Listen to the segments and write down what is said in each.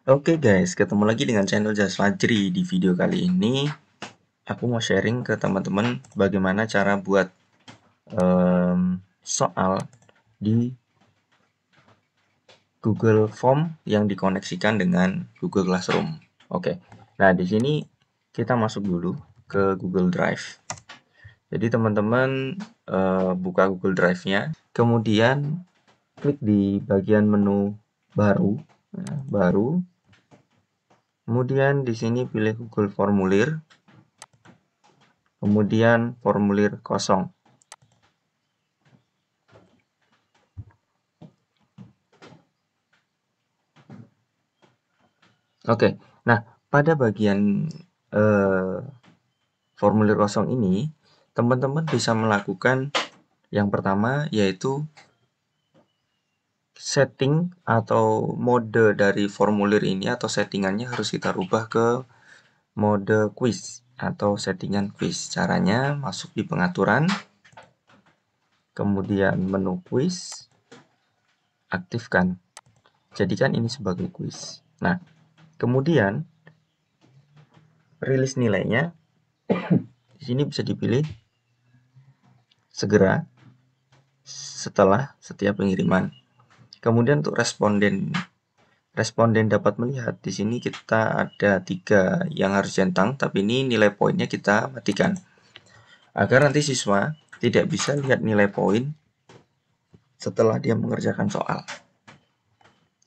Oke guys, ketemu lagi dengan channel Jas Fajri. Di video kali ini, aku mau sharing ke teman-teman bagaimana cara buat soal di Google Form yang dikoneksikan dengan Google Classroom. Oke, nah di sini kita masuk dulu ke Google Drive. Jadi teman-teman buka Google Drive-nya, kemudian klik di bagian menu baru, baru. Kemudian di sini pilih Google Formulir. Kemudian formulir kosong. Oke, nah pada bagian formulir kosong ini, teman-teman bisa melakukan yang pertama yaitu setting atau mode dari formulir ini atau settingannya harus kita rubah ke mode quiz atau settingan quiz. Caranya masuk di pengaturan, kemudian menu quiz, aktifkan. Jadikan ini sebagai quiz. Nah, kemudian rilis nilainya di sini bisa dipilih segera setelah setiap pengiriman. Kemudian untuk responden dapat melihat di sini kita ada 3 yang harus centang, tapi ini nilai poinnya kita matikan agar nanti siswa tidak bisa lihat nilai poin setelah dia mengerjakan soal.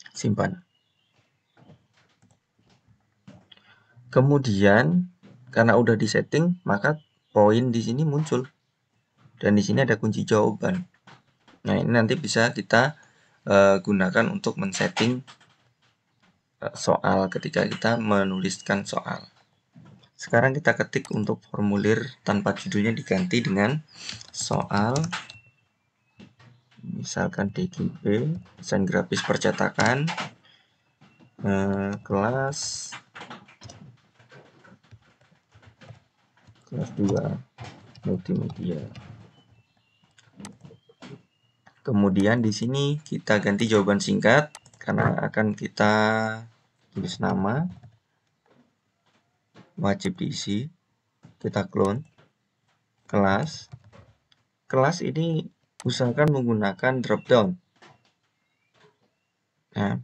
Simpan. Kemudian karena udah disetting, maka poin di sini muncul dan di sini ada kunci jawaban. Nah, ini nanti bisa kita gunakan untuk men-setting soal ketika kita menuliskan soal. Sekarang kita ketik untuk formulir tanpa judulnya diganti dengan soal, misalkan DGP, desain grafis percetakan, kelas 2 multimedia. Kemudian di sini kita ganti jawaban singkat karena akan kita tulis nama, wajib diisi. Kita clone kelas ini usahakan menggunakan drop down. Nah,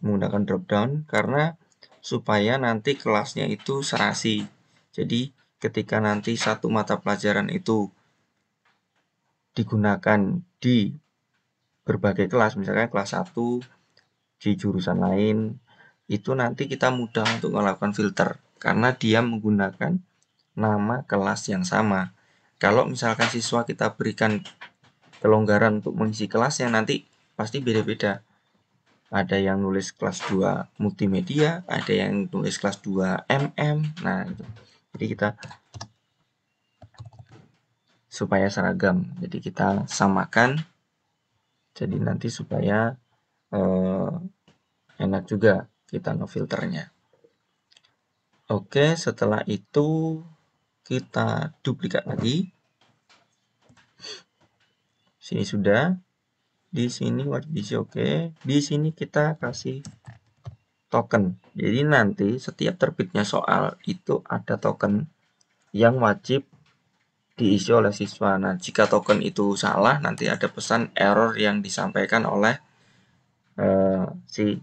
menggunakan drop down karena supaya nanti kelasnya itu serasi. Jadi ketika nanti satu mata pelajaran itu digunakan di berbagai kelas, misalnya kelas 1 di jurusan lain, itu nanti kita mudah untuk melakukan filter karena dia menggunakan nama kelas yang sama. Kalau misalkan siswa kita berikan kelonggaran untuk mengisi kelasnya, nanti pasti beda-beda. Ada yang nulis kelas 2 multimedia, ada yang nulis kelas 2 MM. Nah, itu. Jadi kita supaya seragam. Jadi kita samakan. Jadi nanti supaya enak juga kita ngefilternya. Oke, setelah itu kita duplikat lagi. Sini sudah. Di sini wajib diisi oke. Di sini kita kasih token. Jadi nanti setiap terbitnya soal itu ada token yang wajib diisi oleh siswa. Nah, jika token itu salah, nanti ada pesan error yang disampaikan oleh si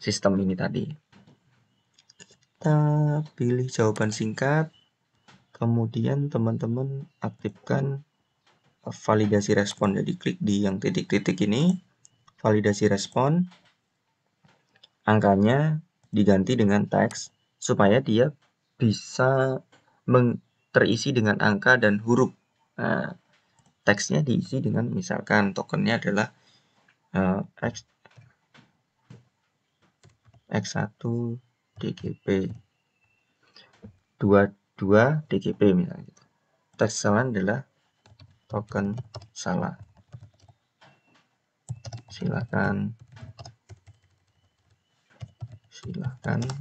sistem ini tadi. Kita pilih jawaban singkat, kemudian teman-teman aktifkan validasi respon. Jadi klik di yang titik-titik ini, validasi respon, angkanya diganti dengan teks supaya dia bisa terisi dengan angka dan huruf. Nah, teksnya diisi dengan misalkan tokennya adalah X1 DGP 22 DGP misalnya gitu. Teks kesalahan adalah token salah. Silakan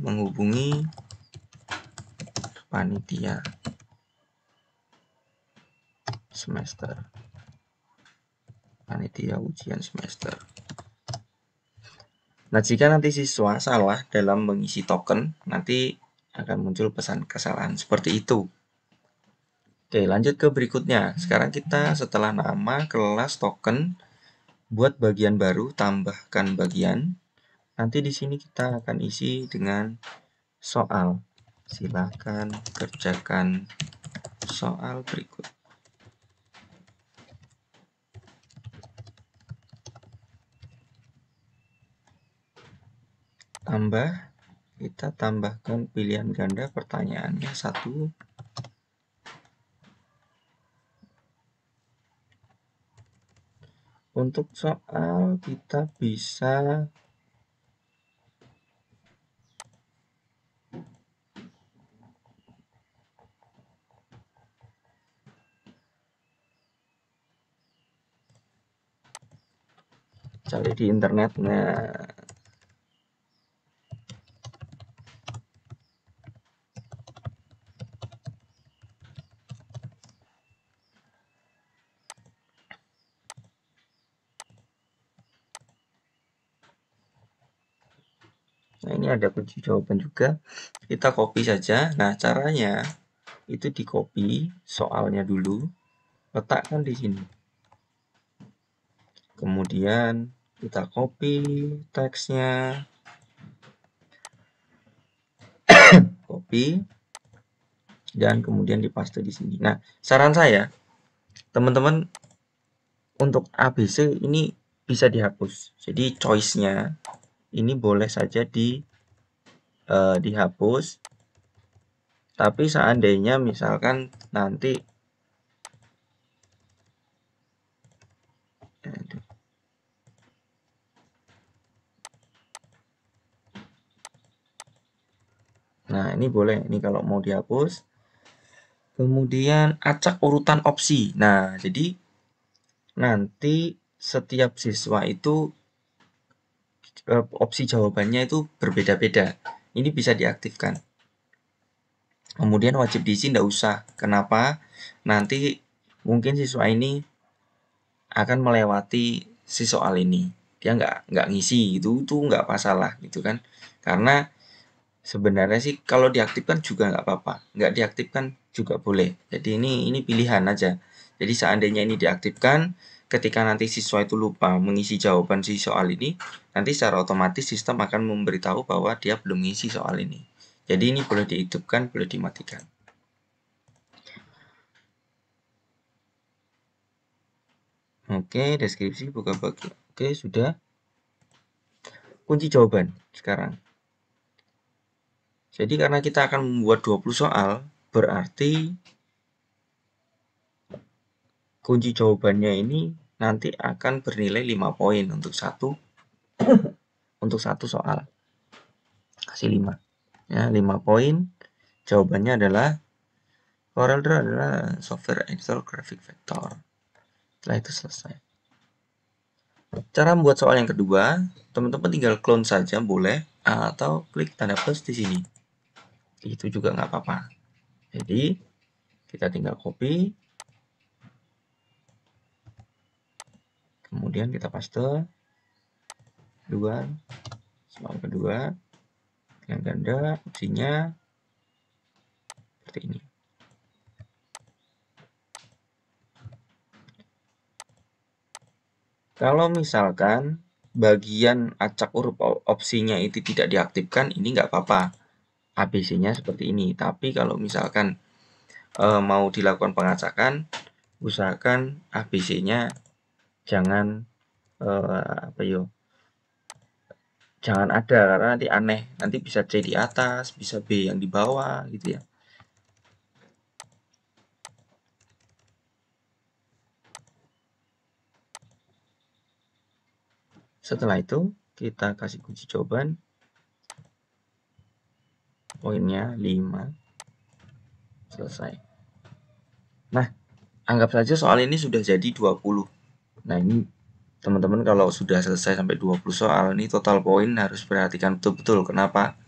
menghubungi panitia semester, panitia ujian semester. Nah, jika nanti siswa salah dalam mengisi token, nanti akan muncul pesan kesalahan seperti itu. Oke, lanjut ke berikutnya. Sekarang kita setelah nama, kelas, token, buat bagian baru, tambahkan bagian. Nanti di sini kita akan isi dengan soal. Silakan kerjakan soal berikut. Tambah, kita tambahkan pilihan ganda pertanyaannya 1. Untuk soal kita bisa cari di internet. Nah, ini ada kunci jawaban juga. Kita copy saja. Nah, caranya itu di copy soalnya dulu, letakkan di sini. Kemudian kita copy teksnya, copy, dan kemudian dipaste di sini. Nah, saran saya, teman-teman, untuk ABC ini bisa dihapus. Jadi choice-nya ini boleh saja dihapus. Tapi seandainya misalkan nanti nah, ini boleh, ini kalau mau dihapus. Kemudian acak urutan opsi. Nah, jadi nanti setiap siswa itu opsi jawabannya itu berbeda-beda. Ini bisa diaktifkan. Kemudian wajib diisi enggak usah. Kenapa? Nanti mungkin siswa ini akan melewati si soal ini. Dia nggak ngisi itu nggak masalah gitu kan. Karena sebenarnya sih kalau diaktifkan juga nggak apa-apa, nggak diaktifkan juga boleh. Jadi ini pilihan aja. Jadi seandainya ini diaktifkan, ketika nanti siswa itu lupa mengisi jawaban si soal ini, nanti secara otomatis sistem akan memberitahu bahwa dia belum mengisi soal ini. Jadi ini boleh dihidupkan, boleh dimatikan. Oke, deskripsi buka bagi. Oke, sudah. Kunci jawaban sekarang. Jadi karena kita akan membuat 20 soal, berarti kunci jawabannya ini nanti akan bernilai 5 poin untuk satu soal. Kasih 5. Ya, 5 poin. Jawabannya adalah CorelDRAW adalah software editor graphic vektor. Setelah itu selesai. Cara membuat soal yang kedua, teman-teman tinggal clone saja boleh atau klik tanda plus di sini. Itu juga nggak apa-apa. Jadi kita tinggal copy, kemudian kita paste soal kedua dengan ganda opsinya seperti ini. Kalau misalkan bagian acak huruf opsinya itu tidak diaktifkan, ini nggak apa-apa. ABC-nya seperti ini. Tapi kalau misalkan mau dilakukan pengacakan, usahakan ABC-nya jangan jangan ada karena nanti aneh. Nanti bisa C di atas, bisa B yang di bawah gitu ya. Setelah itu kita kasih kunci jawaban. Poinnya 5. Selesai. Nah, anggap saja soal ini sudah jadi 20. Nah, ini teman-teman kalau sudah selesai sampai 20 soal, ini total poin harus perhatikan betul-betul. Kenapa?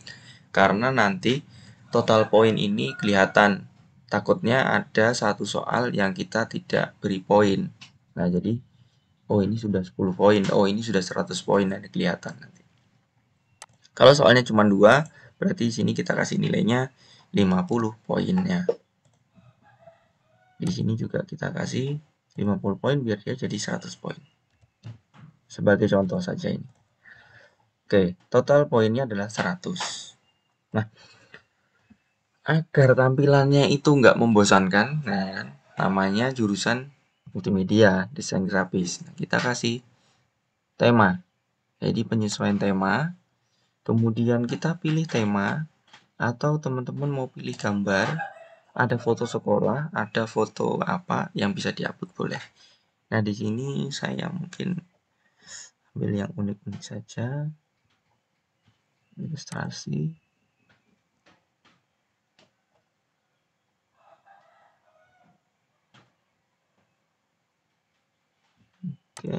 Karena nanti total poin ini kelihatan. Takutnya ada satu soal yang kita tidak beri poin. Nah, jadi oh ini sudah 10 poin, oh ini sudah 100 poin, nanti kelihatan nanti. Kalau soalnya cuma 2, berarti di sini kita kasih nilainya 50 poinnya. Di sini juga kita kasih 50 poin biar dia jadi 100 poin. Sebagai contoh saja ini. Oke, total poinnya adalah 100. Nah, agar tampilannya itu nggak membosankan, nah, namanya jurusan multimedia, desain grafis. Nah, kita kasih tema. Jadi penyesuaian tema, kemudian kita pilih tema, atau teman-teman mau pilih gambar, ada foto sekolah, ada foto apa yang bisa diupload boleh. Nah, di sini saya mungkin ambil yang unik-unik saja. Ilustrasi. Oke,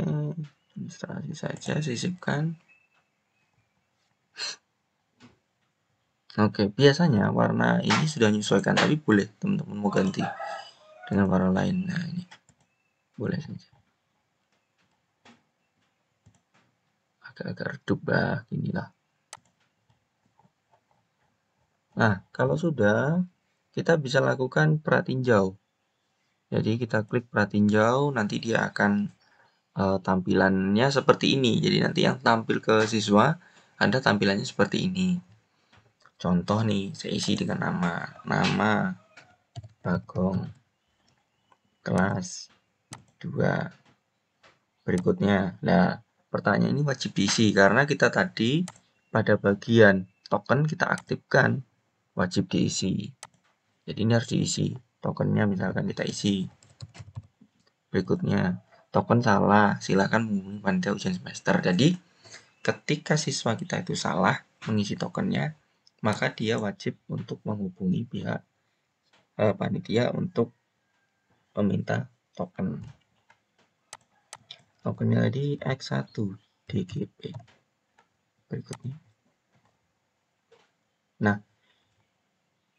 ilustrasi saja, sisipkan. Oke, biasanya warna ini sudah menyesuaikan, tapi boleh teman-teman mau ganti dengan warna lain. Nah, ini boleh saja. Agak-agak redup lah, inilah. Nah, kalau sudah, kita bisa lakukan pratinjau. Jadi kita klik pratinjau, nanti dia akan tampilannya seperti ini. Jadi nanti yang tampil ke siswa, ada tampilannya seperti ini. Contoh nih, saya isi dengan nama Bagong, kelas 2. Berikutnya, nah pertanyaan ini wajib diisi karena kita tadi pada bagian token kita aktifkan, wajib diisi. Jadi ini harus diisi, tokennya misalkan kita isi. Berikutnya, token salah, silakan menghubungi panitia ujian semester. Jadi ketika siswa kita itu salah mengisi tokennya, maka dia wajib untuk menghubungi pihak panitia untuk meminta token. Tokennya tadi X1 DGP. Berikutnya. Nah,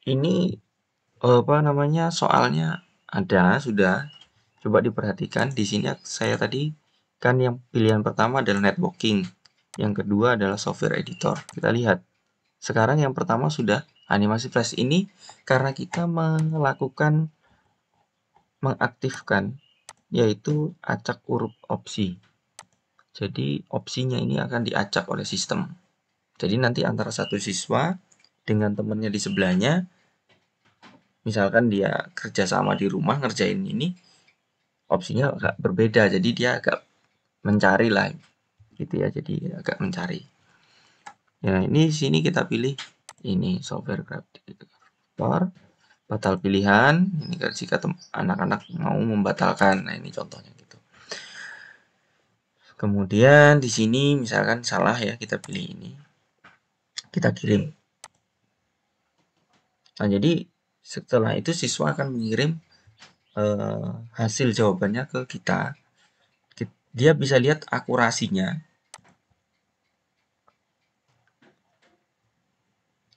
ini apa namanya soalnya ada sudah. Coba diperhatikan di sini saya tadi kan yang pilihan pertama adalah networking, yang kedua adalah software editor. Kita lihat. Sekarang yang pertama sudah animasi flash ini karena kita mengaktifkan yaitu acak huruf opsi. Jadi opsinya ini akan diacak oleh sistem. Jadi nanti antara satu siswa dengan temannya di sebelahnya, misalkan dia kerjasama di rumah ngerjain ini, opsinya agak berbeda. Jadi dia agak mencari lah, gitu ya. Jadi agak mencari. Ya ini sini kita pilih ini software grafik editor, batal pilihan. Ini jika anak-anak mau membatalkan. Nah ini contohnya gitu. Kemudian di sini misalkan salah ya, kita pilih ini. Kita kirim. Nah, jadi setelah itu siswa akan mengirim hasil jawabannya ke kita. Dia bisa lihat akurasinya.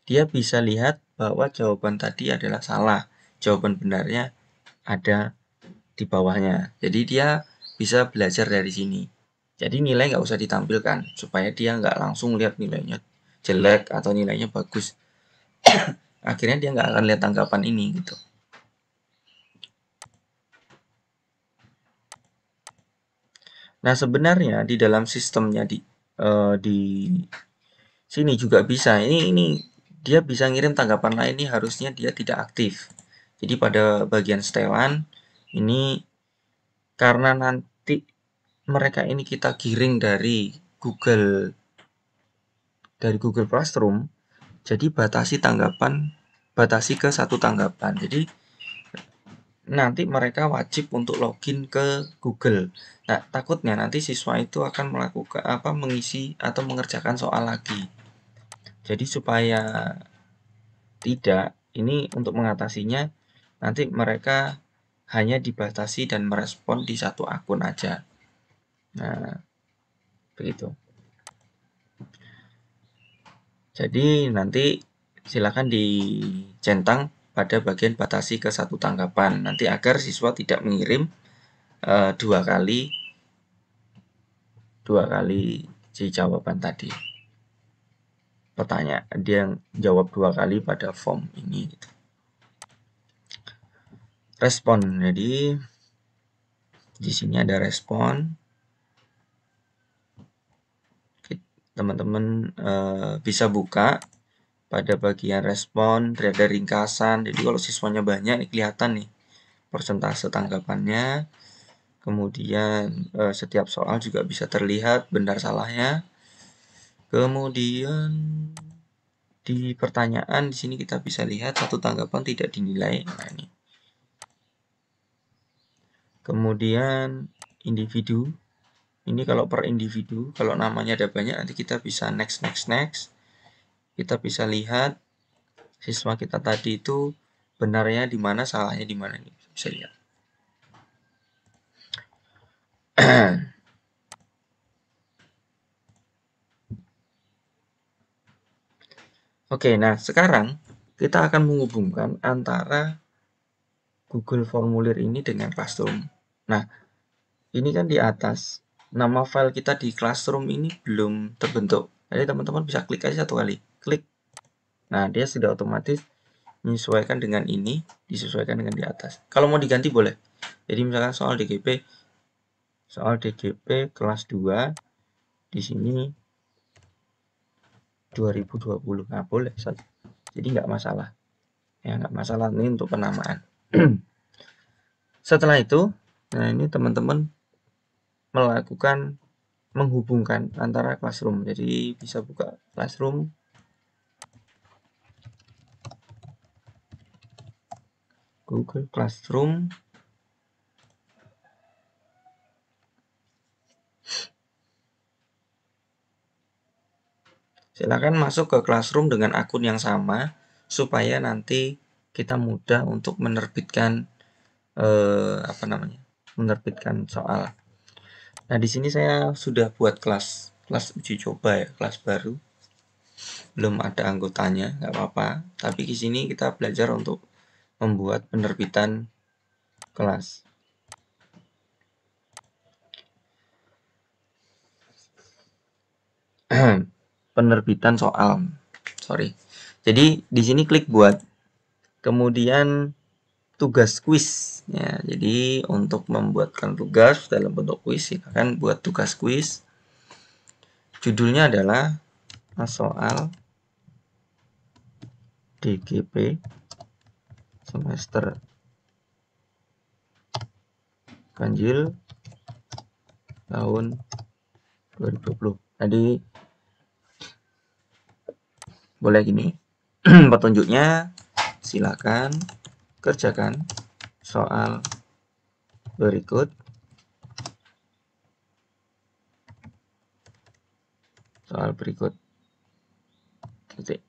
Dia bisa lihat bahwa jawaban tadi adalah salah. Jawaban benarnya ada di bawahnya. Jadi dia bisa belajar dari sini. Jadi nilai nggak usah ditampilkan supaya dia nggak langsung lihat nilainya jelek atau nilainya bagus. Akhirnya dia nggak akan lihat tanggapan ini gitu. Nah sebenarnya di dalam sistemnya di sini juga bisa. Ini dia bisa ngirim tanggapan lain, ini harusnya dia tidak aktif. Jadi pada bagian setelan ini karena nanti mereka ini kita giring dari Google Classroom, jadi batasi ke satu tanggapan. Jadi nanti mereka wajib untuk login ke Google. Nah, takutnya nanti siswa itu akan melakukan mengisi atau mengerjakan soal lagi. Jadi supaya tidak, ini untuk mengatasinya nanti mereka hanya dibatasi dan merespon di satu akun aja. Nah, begitu. Jadi nanti silakan dicentang pada bagian batasi ke satu tanggapan. Nanti agar siswa tidak mengirim dua kali si jawaban tadi. pertanyaan, dia jawab 2 kali pada form ini gitu. Respon, jadi di sini ada respon. Teman-teman bisa buka pada bagian respon, ada ringkasan. Jadi kalau siswanya banyak, ini kelihatan nih persentase tanggapannya. Kemudian setiap soal juga bisa terlihat benar salahnya. Kemudian di pertanyaan di sini kita bisa lihat satu tanggapan tidak dinilai. Nah, ini. Kemudian individu. Ini kalau per individu, kalau namanya ada banyak, nanti kita bisa next. Kita bisa lihat siswa kita tadi itu benarnya di mana, salahnya di mana, ini bisa lihat. Oke, nah sekarang kita akan menghubungkan antara Google Formulir ini dengan Classroom. Nah, ini kan di atas, nama file kita di Classroom ini belum terbentuk. Jadi teman-teman bisa klik aja satu kali, klik. Nah, dia sudah otomatis menyesuaikan dengan ini, disesuaikan dengan di atas. Kalau mau diganti boleh. Jadi misalkan soal DGP kelas 2 di sini 2020. Nah, boleh saja. Jadi nggak masalah. Ya, nggak masalah ini untuk penamaan. Setelah itu, nah ini teman-teman melakukan menghubungkan antara Classroom. Jadi bisa buka Classroom. Google Classroom. Silakan masuk ke Classroom dengan akun yang sama supaya nanti kita mudah untuk menerbitkan menerbitkan soal. Nah, di sini saya sudah buat kelas uji coba ya, kelas baru. Belum ada anggotanya, nggak apa-apa. Tapi di sini kita belajar untuk membuat penerbitan kelas. Penerbitan soal. Sorry. Jadi di sini klik buat. Kemudian tugas kuis ya. Jadi untuk membuatkan tugas dalam bentuk kuis, silakan buat tugas kuis. Judulnya adalah soal DGP semester ganjil tahun 2020. Jadi boleh gini. Petunjuknya silakan kerjakan soal berikut. Soal berikut. Titik.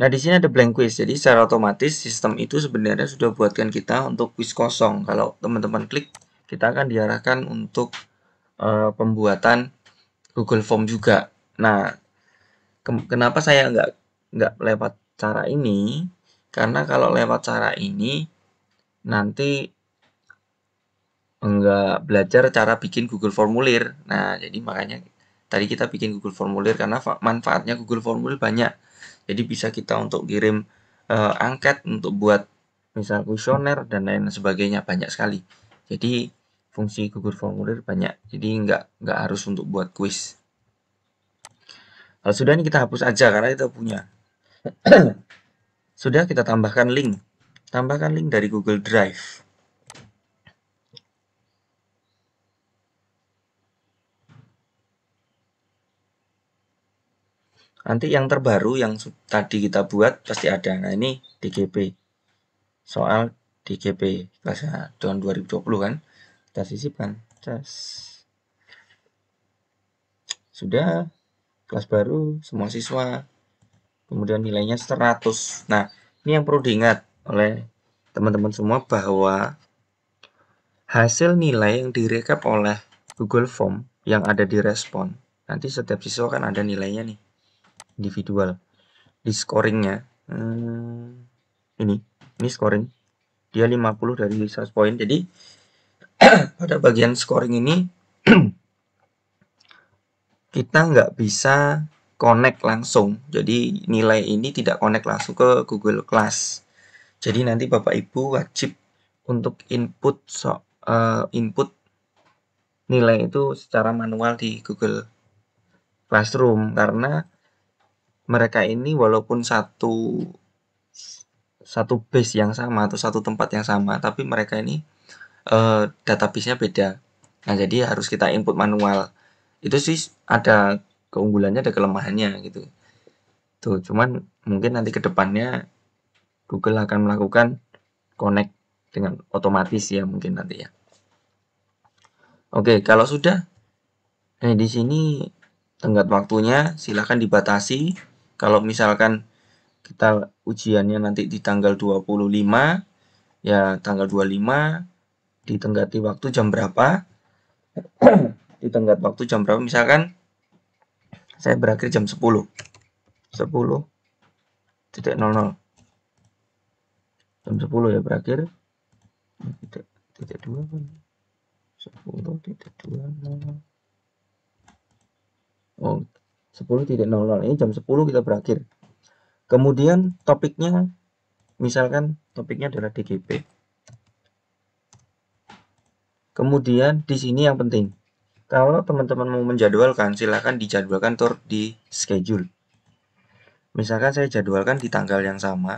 Nah, di sini ada blank quiz. Jadi secara otomatis sistem itu sebenarnya sudah buatkan kita untuk quiz kosong. Kalau teman-teman klik, kita akan diarahkan untuk pembuatan Google Form juga. Nah, kenapa saya nggak lewat cara ini? Karena kalau lewat cara ini nanti nggak belajar cara bikin Google Formulir. Nah, jadi makanya tadi kita bikin Google Formulir karena manfaatnya Google Formulir banyak. Jadi bisa kita untuk kirim angket, untuk buat misal kuesioner dan lain sebagainya, banyak sekali. Jadi fungsi Google Formulir banyak. Jadi nggak harus untuk buat kuis. Kalau sudah ini kita hapus aja karena kita punya. Sudah kita tambahkan link. Tambahkan link dari Google Drive. Nanti yang terbaru yang tadi kita buat pasti ada. Nah, ini DGP. Soal DGP kelas tahun 2020 kan. Kita sisipkan. Sudah kelas baru semua siswa. Kemudian nilainya 100. Nah, ini yang perlu diingat oleh teman-teman semua bahwa hasil nilai yang direkap oleh Google Form yang ada di respon, nanti setiap siswa kan ada nilainya nih, individual. Di scoringnya, ini scoring. Dia 50 dari 100 poin. Jadi, pada bagian scoring ini, kita nggak bisa connect langsung. Jadi nilai ini tidak connect langsung ke Google Class. Jadi nanti Bapak Ibu wajib untuk input nilai itu secara manual di Google Classroom, karena mereka ini walaupun satu base yang sama atau satu tempat yang sama, tapi mereka ini database-nya beda. Nah, jadi harus kita input manual. Itu sih ada keunggulannya, ada kelemahannya gitu. Tuh, cuman mungkin nanti ke depannya Google akan melakukan connect dengan otomatis ya, mungkin nanti ya. Oke, kalau sudah, di sini tenggat waktunya silahkan dibatasi. Kalau misalkan kita ujiannya nanti di tanggal 25, ya tanggal 25 ditenggati waktu jam berapa? Ditenggat waktu jam berapa? Misalkan saya berakhir jam 10. 10.00. Jam 10 ya berakhir. Titik 2 kan. 10.200. Oh, 10.00. Ini jam 10 kita berakhir. Kemudian topiknya, misalkan topiknya adalah DGP. Kemudian di sini yang penting, kalau teman-teman mau menjadwalkan, silahkan dijadwalkan di schedule. Misalkan saya jadwalkan di tanggal yang sama,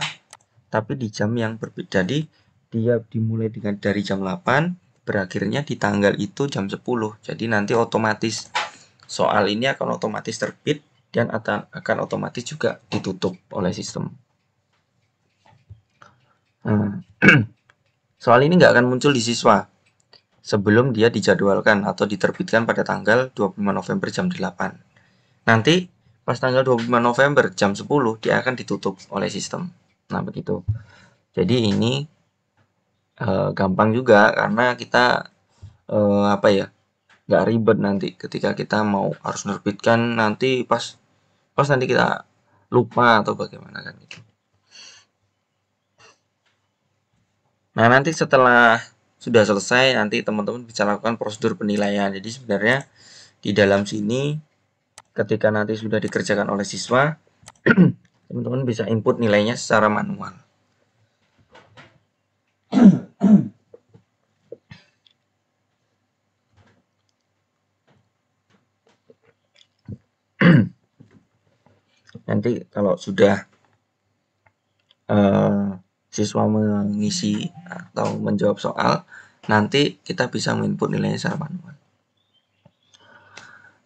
tapi di jam yang berbeda. Jadi dia dimulai dari jam 8, berakhirnya di tanggal itu jam 10. Jadi nanti otomatis soal ini akan otomatis terbit dan akan otomatis juga ditutup oleh sistem. Soal ini nggak akan muncul di siswa sebelum dia dijadwalkan atau diterbitkan pada tanggal 25 November jam 8. Nanti pas tanggal 25 November jam 10 dia akan ditutup oleh sistem. Nah, begitu. Jadi ini gampang juga karena kita nggak ribet nanti ketika kita mau harus menerbitkan nanti pas nanti kita lupa atau bagaimana kan gitu. Nah, nanti setelah sudah selesai nanti teman-teman bisa lakukan prosedur penilaian. Jadi sebenarnya di dalam sini ketika nanti sudah dikerjakan oleh siswa teman-teman bisa input nilainya secara manual. Nanti kalau sudah siswa mengisi atau menjawab soal, nanti kita bisa menginput nilainya secara manual.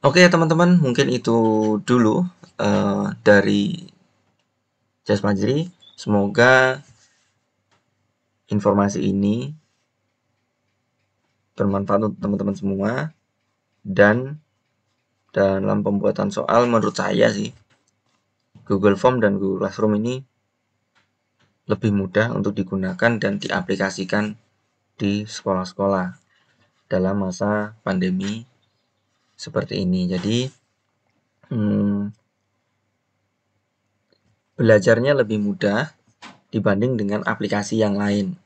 Oke teman-teman, mungkin itu dulu dari Jas Majri. Semoga informasi ini bermanfaat untuk teman-teman semua, dan dalam pembuatan soal menurut saya sih Google Form dan Google Classroom ini lebih mudah untuk digunakan dan diaplikasikan di sekolah-sekolah dalam masa pandemi seperti ini. Jadi belajarnya lebih mudah dibanding dengan aplikasi yang lain.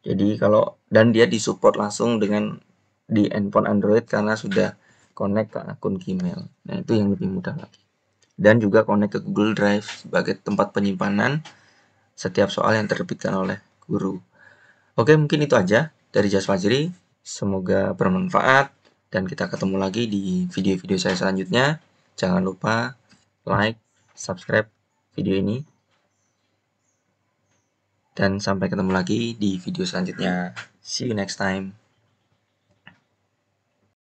Jadi dan dia disupport langsung dengan di handphone Android karena sudah connect ke akun Gmail. Nah, itu yang lebih mudah lagi. Dan juga connect ke Google Drive sebagai tempat penyimpanan setiap soal yang terbitkan oleh guru. Oke, mungkin itu aja dari Jas Fajri. Semoga bermanfaat dan kita ketemu lagi di video-video saya selanjutnya. Jangan lupa like, subscribe video ini. Dan sampai ketemu lagi di video selanjutnya. See you next time.